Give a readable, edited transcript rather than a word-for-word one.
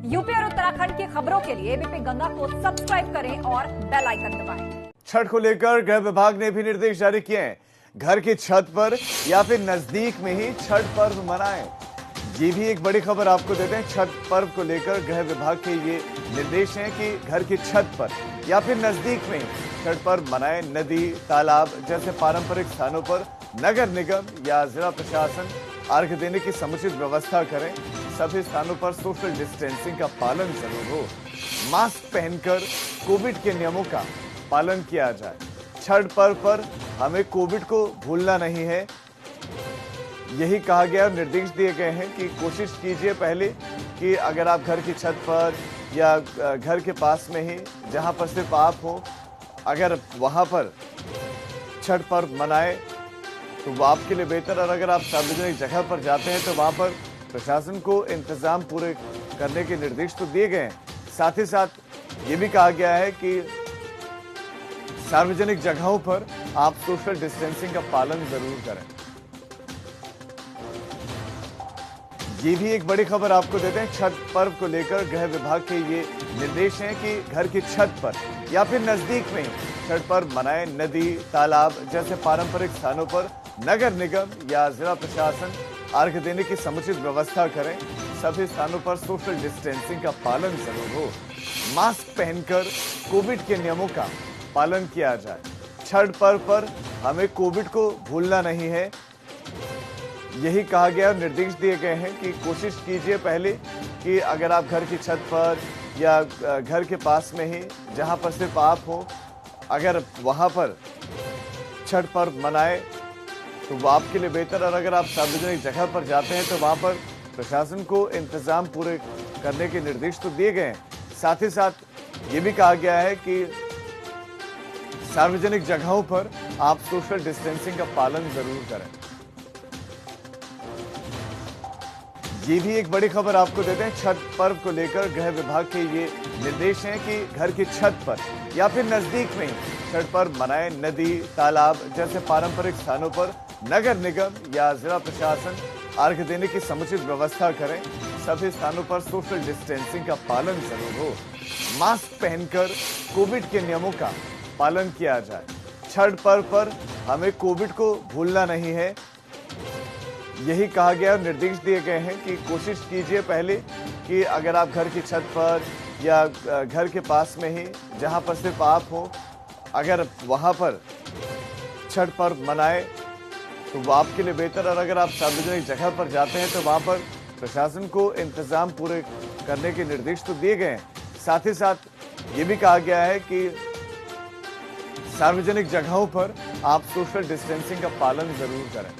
UP और उत्तराखंड की खबरों के लिए एबीपी गंगा को सब्सक्राइब करें और बेल आइकन दबाएं। छठ को लेकर गृह विभाग ने भी निर्देश जारी किए हैं। घर की छत पर या फिर नजदीक में ही छठ पर्व मनाएं। ये भी एक बड़ी खबर आपको देते हैं। छठ पर्व को लेकर गृह विभाग के ये निर्देश हैं कि घर की छत पर या फिर नजदीक में छठ पर्व मनाएं। नदी, तालाब जैसे पारंपरिक स्थानों पर नगर निगम या जिला प्रशासन अर्घ्य देने की समुचित व्यवस्था करें। सभी स्थानों पर सोशल डिस्टेंसिंग का पालन जरूर हो। मास्क पहनकर कोविड के नियमों का पालन किया जाए। छठ पर्व पर हमें कोविड को भूलना नहीं है, यही कहा गया और निर्देश दिए गए हैं कि कोशिश कीजिए पहले कि अगर आप घर की छत पर या घर के पास में ही जहां पर सिर्फ आप हो, अगर वहां पर छठ पर्व मनाए तो वो आपके लिए बेहतर। और अगर आप सार्वजनिक जगह पर जाते हैं तो वहां पर प्रशासन को इंतजाम पूरे करने के निर्देश तो दिए गए हैं। साथ ही साथ ये भी कहा गया है कि सार्वजनिक जगहों पर आप सोशल डिस्टेंसिंग का पालन जरूर करें। ये भी एक बड़ी खबर आपको देते हैं। छठ पर्व को लेकर गृह विभाग के ये निर्देश हैं कि घर की छत पर या फिर नजदीक में छठ पर्व मनाएं। नदी, तालाब जैसे पारंपरिक स्थानों पर नगर निगम या जिला प्रशासन अर्घ्य देने की समुचित व्यवस्था करें। सभी स्थानों पर सोशल डिस्टेंसिंग का पालन जरूर हो। मास्क पहनकर कोविड के नियमों का पालन किया जाए। छठ पर्व पर हमें कोविड को भूलना नहीं है, यही कहा गया और निर्देश दिए गए हैं कि कोशिश कीजिए पहले कि अगर आप घर की छत पर या घर के पास में ही जहां पर सिर्फ आप हो, अगर वहां पर छठ पर्व मनाए तो वो आपके लिए बेहतर। और अगर आप सार्वजनिक जगह पर जाते हैं तो वहां पर प्रशासन को इंतजाम पूरे करने के निर्देश तो दिए गए हैं। साथ ही साथ ये भी कहा गया है कि सार्वजनिक जगहों पर आप सोशल डिस्टेंसिंग का पालन जरूर करें। ये भी एक बड़ी खबर आपको देते हैं। छठ पर्व को लेकर गृह विभाग के ये निर्देश हैं कि घर की छत पर या फिर नजदीक में छठ पर्व मनाएं। नदी, तालाब जैसे पारंपरिक स्थानों पर नगर निगम या जिला प्रशासन अर्घ्य देने की समुचित व्यवस्था करें। सभी स्थानों पर सोशल डिस्टेंसिंग का पालन जरूर हो। मास्क पहनकर कोविड के नियमों का पालन किया जाए। छठ पर्व पर हमें कोविड को भूलना नहीं है, यही कहा गया और निर्देश दिए गए हैं कि कोशिश कीजिए पहले कि अगर आप घर की छत पर या घर के पास में ही जहां पर सिर्फ आप हो, अगर वहां पर छठ पर्व मनाए तो वो आपके लिए बेहतर। और अगर आप सार्वजनिक जगह पर जाते हैं तो वहां पर प्रशासन को इंतजाम पूरे करने के निर्देश तो दिए गए हैं। साथ ही साथ ये भी कहा गया है कि सार्वजनिक जगहों पर आप सोशल डिस्टेंसिंग का पालन जरूर करें।